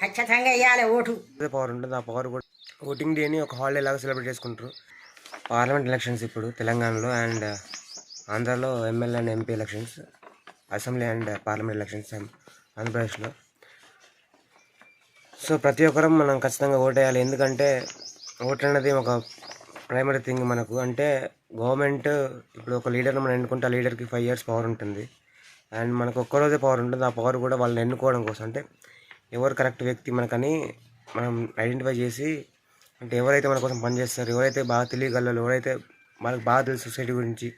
ఖచ్చితంగా వేయాలి vote. Power ఉంటుంది. ఆ పవర్ కూడా ఓటింగ్ డేని ఒక హాలిడే లాగా సెలబ్రేట్ చేసుకుంటారు. పార్లమెంట్ ఎలక్షన్స్ ఇప్పుడు తెలంగాణలో అండ్ ఆంధ్రాలో MLA and MP elections, assembly and parliament elections ఆంధ్రప్రదేశ్లో. సో ప్రతి ఒక్కరం మనం ఖచ్చితంగా ఓటేయాలి. ఎందుకంటే ఓటు అనేది ఒక ప్రైమరీ థింగ్ మనకు. అంటే గవర్నమెంట్ ఇప్పుడు ఒక లీడర్ని మనం ఎన్నుకుంటే ఆ లీడర్కి 5 years పవర్ ఉంటుంది. అండ్ మనకు ఒక్కరోజే పవర్ ఉంటుంది. ఆ పవర్ కూడా వాళ్ళని ఎన్నుకోవడం కోసం, అంటే ఎవరు కరెక్ట్ వ్యక్తి మనకని మనం ఐడెంటిఫై చేసి, అంటే ఎవరైతే మన కోసం పనిచేస్తారు, ఎవరైతే బాగా తెలియగలరు, ఎవరైతే మనకు బాగా తెలుసు సొసైటీ గురించి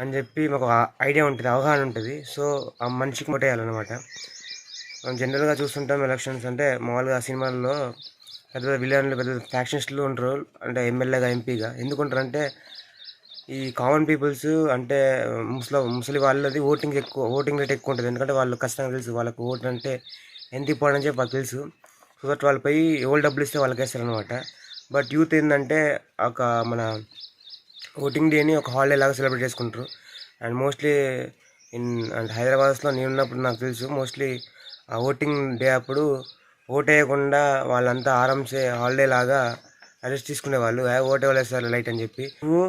అని చెప్పి మాకు ఐడియా ఉంటుంది, అవగాహన ఉంటుంది. సో ఆ మనిషికి ఓటేయాలన్నమాట. మనం జనరల్గా చూస్తుంటాం ఎలక్షన్స్ అంటే మామూలుగా సినిమాల్లో పెద్ద పెద్ద విలన్లు, పెద్ద ఫ్యాక్షనిస్టులు ఉంటారు, అంటే ఎమ్మెల్యేగా ఎంపీగా. ఎందుకుంటారంటే ఈ కామన్ పీపుల్స్ అంటే ముసలి వాళ్ళది ఓటింగ్ రేట్ ఎక్కువ ఉంటుంది. ఎందుకంటే వాళ్ళు ఖచ్చితంగా తెలుసు వాళ్ళకు ఓటు అంటే ఎంత ఇంపార్టెంట్ అని చెప్పి వాళ్ళకి తెలుసు. సో దట్ వాళ్ళపై ఎవరు డబ్బులు ఇస్తే వాళ్ళకి వేస్తారు అనమాట. బట్ యూత్ ఏంటంటే ఒక మన ఓటింగ్ డేని ఒక హాలిడే లాగా సెలబ్రేట్ చేసుకుంటారు. అండ్ మోస్ట్లీ అండ్ హైదరాబాద్లో నేను ఉన్నప్పుడు నాకు తెలుసు, మోస్ట్లీ ఆ ఓటింగ్ డే అప్పుడు ఓట్ వేయకుండా వాళ్ళంతా ఆరామ్సే హాలిడే లాగా రెస్ట్ తీసుకునేవాళ్ళు. ఓటే వాళ్ళేస్తారు లైట్ అని చెప్పి. నువ్వు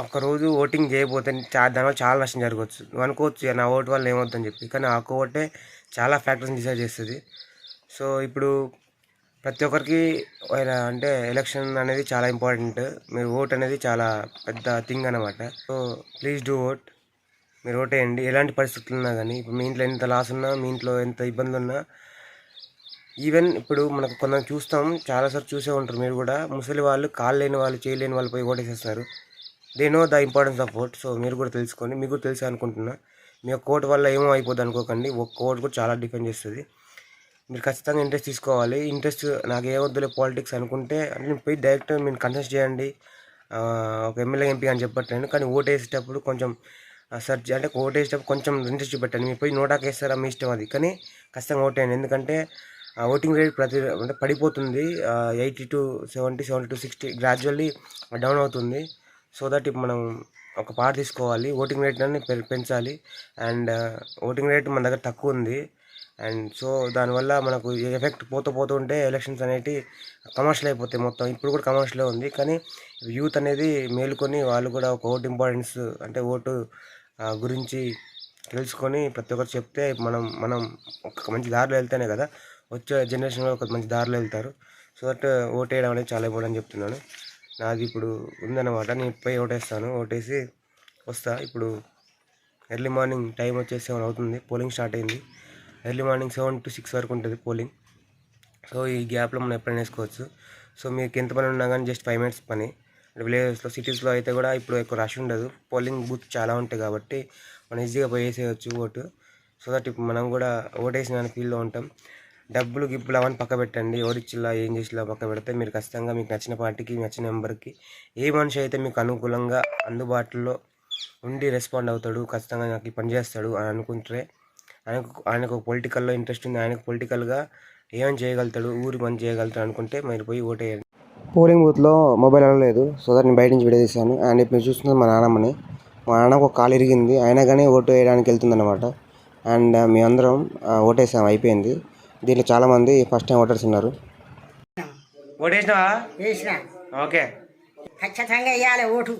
ఒకరోజు ఓటింగ్ చేయబోతే దానివల్ల చాలా నష్టం జరగవచ్చు. నువ్వు అనుకోవచ్చు నా ఓటు వల్ల ఏమవుతుందని చెప్పి, కానీ ఆ ఓటే చాలా ఫ్యాక్టర్స్ని డిసైడ్ చేస్తుంది. సో ఇప్పుడు ప్రతి ఒక్కరికి అంటే ఎలక్షన్ అనేది చాలా ఇంపార్టెంట్. మీరు ఓట్ అనేది చాలా పెద్ద థింగ్ అనమాట. So please do vote. మీరు ఓట్ వేయండి. ఎలాంటి పరిస్థితులు ఉన్నా కానీ, ఇప్పుడు మీ ఇంట్లో ఎంత లాస్ ఉన్నా, మీ ఇంట్లో ఎంత ఇబ్బందులు ఉన్నా, ఈవెన్ ఇప్పుడు మనకు కొందరు చూస్తాం, చాలాసార్లు చూసే ఉంటారు మీరు కూడా, ముసలి వాళ్ళు, కాళ్ళు లేని వాళ్ళు, చేయలేని వాళ్ళు పోయి ఓటేసేస్తారు. They know the importance of vote. So మీరు కూడా తెలుసుకోండి, మీకు కూడా తెలుసు అనుకుంటున్నా. మీ యొక్క ఓటు వల్ల ఏమో అయిపోద్ది అనుకోకండి. ఒక్క ఓటు కూడా చాలా డిఫెండ్ చేస్తుంది. మీరు ఖచ్చితంగా ఇంట్రెస్ట్ తీసుకోవాలి. ఇంట్రెస్ట్ నాకు ఏమొద్దులే పాలిటిక్స్ అనుకుంటే అంటే పోయి డైరెక్ట్ మీరు కన్సల్ట్ చేయండి. ఒక ఎమ్మెల్యే ఎంపీ అని చెప్పట్లేదు, కానీ ఓటు వేసేటప్పుడు కొంచెం సెర్చ్, అంటే ఓటు వేసేటప్పుడు కొంచెం ఇంట్రెస్ట్ చూపెట్టండి. మీరు పోయి నోటాకి వేస్తారా మీ ఇష్టం అది, కానీ ఖచ్చితంగా ఓటేయండి. ఎందుకంటే ఓటింగ్ రేట్ అంటే పడిపోతుంది. 80 to 70, 70 to 60 గ్రాడ్యువల్లీ డౌన్ అవుతుంది. సో దట్ ఇప్పుడు మనం ఒక పార్ట్ తీసుకోవాలి, ఓటింగ్ రేట్ అని పెంచాలి. అండ్ ఓటింగ్ రేట్ మన దగ్గర తక్కువ ఉంది. అండ్ సో దానివల్ల మనకు ఎఫెక్ట్ పోతూ ఉంటే ఎలక్షన్స్ అనేవి కమర్షియల్ అయిపోతాయి మొత్తం. ఇప్పుడు కూడా కమర్షియల్ ఉంది, కానీ యూత్ అనేది మేలుకొని వాళ్ళు కూడా ఒక ఓటు ఇంపార్టెన్స్, అంటే ఓటు గురించి తెలుసుకొని ప్రతి ఒక్కరు చెప్తే మనం ఒక మంచి దారిలో వెళ్తేనే కదా వచ్చే జనరేషన్లో ఒక మంచి దారిలో వెళ్తారు. సో దట్ ఓటు వేయడం అనేది చాలా ఇంపార్టెంట్ చెప్తున్నాను. నాది ఇప్పుడు ఉందన్నమాట, నేను పోయి ఓటేస్తాను. ఓటేసి వస్తా. ఇప్పుడు ఎర్లీ మార్నింగ్ టైం వచ్చేసి 7 అవుతుంది. పోలింగ్ స్టార్ట్ అయింది. ఎర్లీ మార్నింగ్ 7 to 6 వరకు ఉంటుంది పోలింగ్. సో ఈ గ్యాప్లో మనం ఎప్పుడైనా వేసుకోవచ్చు. సో మీకు ఎంత పని ఉన్నా కానీ జస్ట్ 5 minutes పని. విలేజెస్లో, సిటీస్లో అయితే కూడా ఇప్పుడు ఎక్కువ రష్ ఉండదు, పోలింగ్ బూత్ చాలా ఉంటాయి కాబట్టి మనం ఈజీగా పోయి వేసేయచ్చు ఓటు. సో దట్ ఇప్పుడు మనం కూడా ఓటేసిన ఫీల్డ్లో ఉంటాం. డబ్బులు గిబ్బులు అవన్నీ పక్క పెట్టండి. ఓడిచ్చిలా ఏం చేసిలా పక్క పెడితే మీరు ఖచ్చితంగా మీకు నచ్చిన పార్టీకి, నచ్చిన మెంబర్కి, ఏ మనిషి అయితే మీకు అనుకూలంగా అందుబాటులో ఉండి రెస్పాండ్ అవుతాడు, ఖచ్చితంగా నాకు ఈ పని చేస్తాడు అని అనుకుంటే, ఆయనకు పొలిటికల్లో ఇంట్రెస్ట్ ఉంది, ఆయనకు పొలిటికల్గా ఏమని చేయగలుగుతాడు, ఊరి పని చేయగలుగుతాడు అనుకుంటే మీరు పోయి ఓటేయండి. పోలింగ్ బూత్లో మొబైల్ అనలేదు. సో దట్ నేను బయట నుంచి వీడియో తీశాను. అండ్ ఇప్పుడు మీరు చూస్తున్నారు మా నాన్నమ్మని. మా నాన్నకు ఒక కాలు ఇరిగింది, అయినా కానీ ఓటు వేయడానికి వెళ్తుందన్నమాట. అండ్ మీ అందరం ఓటేసాం, అయిపోయింది. దీంట్లో చాలామంది ఫస్ట్ టైం ఓటర్స్ ఉన్నారు. ఓటేసినావా? వేసిన. ఓకే. ఖచ్చితంగా వేయాలి ఓటు.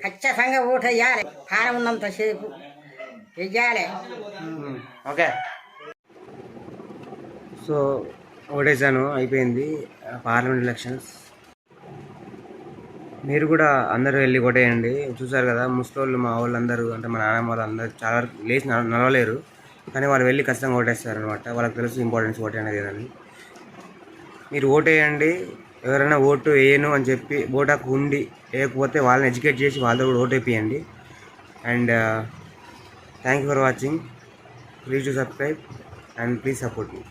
ఖచ్చితంగా ఓటు వేయాలి. కాలం ఉన్నంతసేపు వెయ్యాలి. ఓకే. సో ఓటేసాను, అయిపోయింది. Parliament elections. మీరు కూడా అందరూ వెళ్ళి ఓటేయండి. చూసారు కదా ముసలోళ్ళు, మా వాళ్ళందరూ, అంటే మా నాన్నమ్మ వాళ్ళందరూ చాలా వరకు లేచి నడవలేరు, కానీ వాళ్ళు వెళ్ళి ఖచ్చితంగా ఓటేస్తారు అనమాట. వాళ్ళకి తెలుసు ఇంపార్టెన్స్ ఓటు అనేది అని. మీరు ఓటేయండి. ఎవరైనా ఓటు వేయను అని చెప్పి ఓటాకు ఉండి వేయకపోతే వాళ్ళని ఎడ్యుకేట్ చేసి వాళ్ళతో కూడా ఓటు వేపియండి. And thank you for watching. Please to subscribe and please support me.